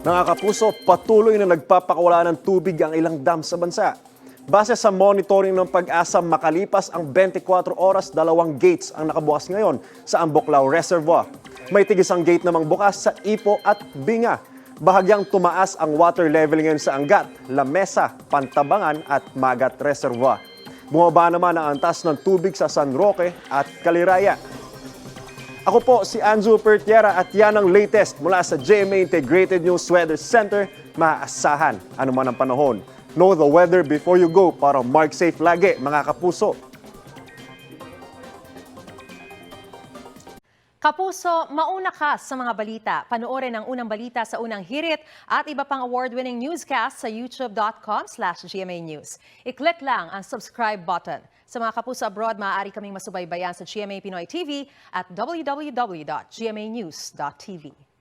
Mga kapuso, patuloy na nagpapakawala ng tubig ang ilang dam sa bansa. Base sa monitoring ng Pag-asa, makalipas ang 24 oras, 2 gates ang nakabukas ngayon sa Amboklao Reservoir. May tig-isang gate namang bukas sa Ipo at Binga. Bahagyang tumaas ang water level ngayon sa Angat, Lamesa, Pantabangan at Magat Reservoir. Bumaba naman ang antas ng tubig sa San Roque at Caliraya. Ako po si Anzu Pertiera at yan ang latest mula sa GMA Integrated News Weather Center. Maaasahan anuman ang panahon. Know the weather before you go para mark safe lagi, mga kapuso. Kapuso, mauna ka sa mga balita. Panoorin ang unang balita sa unang hirit at iba pang award-winning newscast sa youtube.com/GMA News. I-click lang ang subscribe button. Sa mga kapuso abroad, maaari kaming masubaybayan sa GMA Pinoy TV at www.gmanews.tv.